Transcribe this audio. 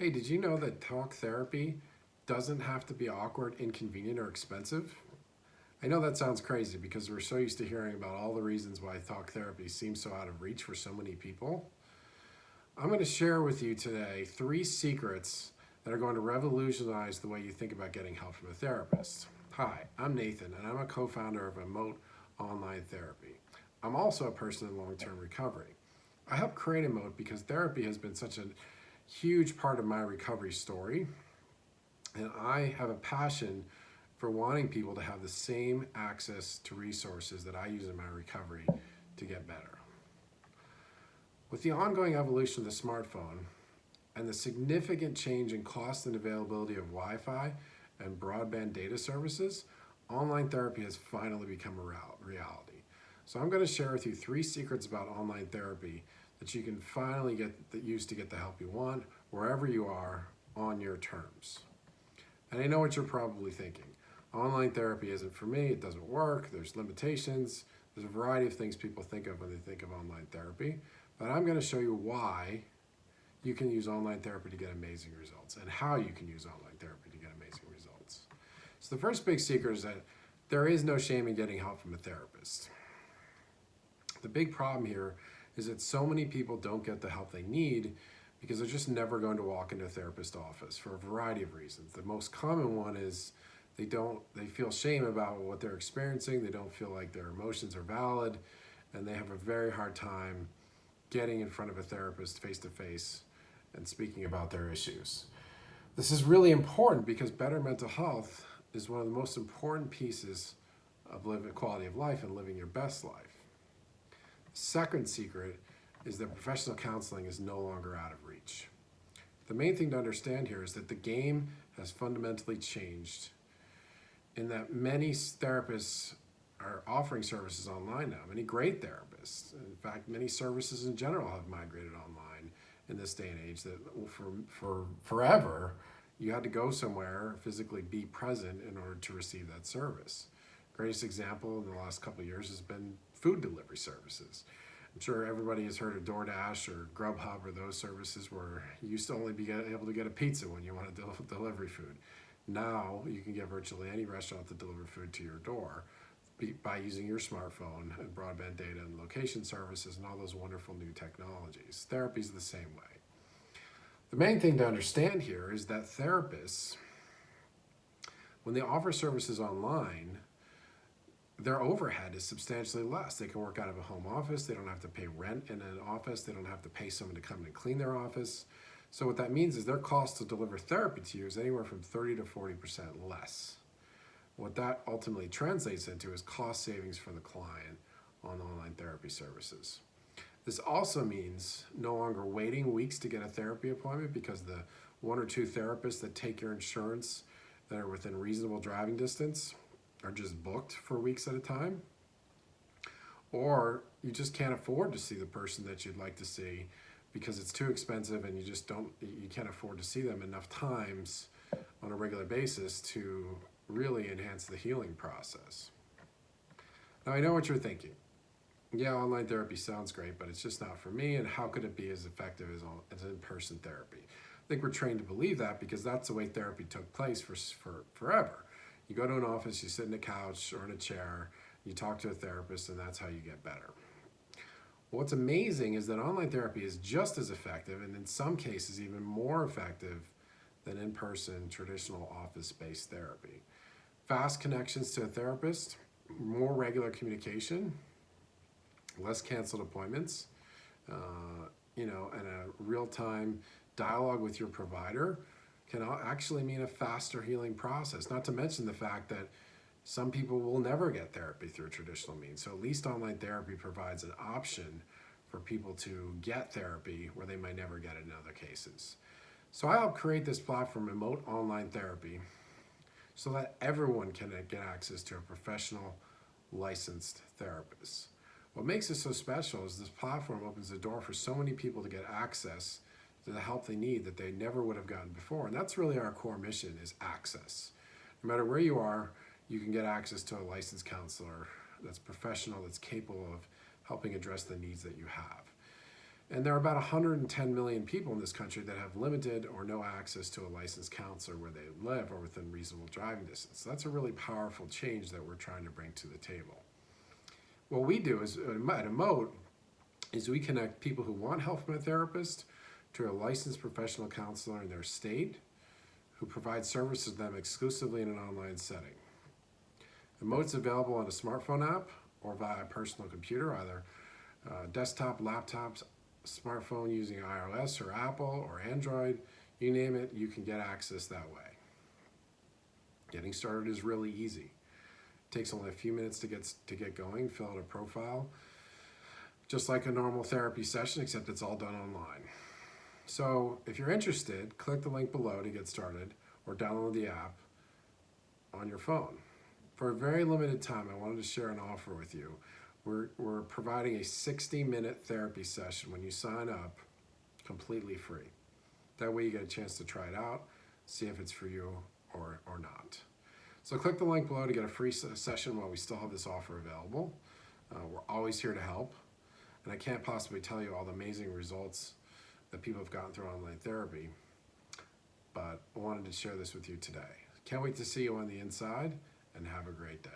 Hey, did you know that talk therapy doesn't have to be awkward, inconvenient, or expensive? I know that sounds crazy because we're so used to hearing about all the reasons why talk therapy seems so out of reach for so many people. I'm going to share with you today 3 secrets that are going to revolutionize the way you think about getting help from a therapist. Hi, I'm Nathan, and I'm a co founder of Emote Online Therapy. I'm also a person in long term recovery. I helped create Emote because therapy has been such a huge part of my recovery story, and I have a passion for wanting people to have the same access to resources that I use in my recovery to get better. With the ongoing evolution of the smartphone and the significant change in cost and availability of Wi Fi and broadband data services, online therapy has finally become a reality. So, I'm going to share with you 3 secrets about online therapy that you can finally use to get the help you want wherever you are on your terms. And I know what you're probably thinking. Online therapy isn't for me, it doesn't work, there's limitations, there's a variety of things people think of when they think of online therapy. But I'm going to show you why you can use online therapy to get amazing results and how you can use online therapy to get amazing results. So, the first big secret is that there is no shame in getting help from a therapist. The big problem here is that so many people don't get the help they need because they're just never going to walk into a therapist's office for a variety of reasons. The most common one is they feel shame about what they're experiencing, they don't feel like their emotions are valid, and they have a very hard time getting in front of a therapist face to face and speaking about their issues. This is really important because better mental health is one of the most important pieces of living quality of life and living your best life. Second secret is that professional counseling is no longer out of reach. The main thing to understand here is that the game has fundamentally changed in that many therapists are offering services online now, many great therapists. In fact, many services in general have migrated online in this day and age that for forever, you had to go somewhere, physically be present in order to receive that service. Greatest example in the last couple of years has been food delivery services. I'm sure everybody has heard of DoorDash or Grubhub or those services where you used to only be able to get a pizza when you wanted delivery food. Now you can get virtually any restaurant to deliver food to your door by using your smartphone and broadband data and location services and all those wonderful new technologies. Therapy is the same way. The main thing to understand here is that therapists, when they offer services online, their overhead is substantially less. They can work out of a home office. They don't have to pay rent in an office. They don't have to pay someone to come in and clean their office. So what that means is their cost to deliver therapy to you is anywhere from 30 to 40% less. What that ultimately translates into is cost savings for the client on online therapy services. This also means no longer waiting weeks to get a therapy appointment because the 1 or 2 therapists that take your insurance that are within reasonable driving distance are just booked for weeks at a time, or you just can't afford to see the person that you'd like to see because it's too expensive and you can't afford to see them enough times on a regular basis to really enhance the healing process. Now, I know what you're thinking. Yeah, online therapy sounds great, but it's just not for me, and how could it be as effective as in-person therapy? I think we're trained to believe that because that's the way therapy took place for forever. You go to an office, you sit in a couch or in a chair, you talk to a therapist, and that's how you get better. What's amazing is that online therapy is just as effective, and in some cases even more effective than in-person traditional office-based therapy. Fast connections to a therapist, more regular communication, less canceled appointments, and a real-time dialogue with your provider can actually mean a faster healing process. Not to mention the fact that some people will never get therapy through traditional means. So at least online therapy provides an option for people to get therapy where they might never get it in other cases. So I helped create this platform, Emote Online Therapy, so that everyone can get access to a professional licensed therapist. What makes it so special is this platform opens the door for so many people to get access to the help they need that they never would have gotten before. And that's really our core mission, is access. No matter where you are, you can get access to a licensed counselor that's professional, that's capable of helping address the needs that you have. And there are about 110 million people in this country that have limited or no access to a licensed counselor where they live or within reasonable driving distance. So that's a really powerful change that we're trying to bring to the table. What we do is, at Emote, is we connect people who want help from a therapist to a licensed professional counselor in their state who provides services to them exclusively in an online setting. Emote's available on a smartphone app or via a personal computer, either desktop, laptops, smartphone using iOS or Apple or Android. You name it, you can get access that way. Getting started is really easy. It takes only a few minutes to get going. Fill out a profile, just like a normal therapy session, except it's all done online. So if you're interested, click the link below to get started or download the app on your phone. For a very limited time, I wanted to share an offer with you. We're providing a 60-minute therapy session when you sign up, completely free. That way you get a chance to try it out, see if it's for you or not. So click the link below to get a free session while we still have this offer available. We're always here to help, and I can't possibly tell you all the amazing results that people have gotten through online therapy, but I wanted to share this with you today. Can't wait to see you on the inside, and have a great day.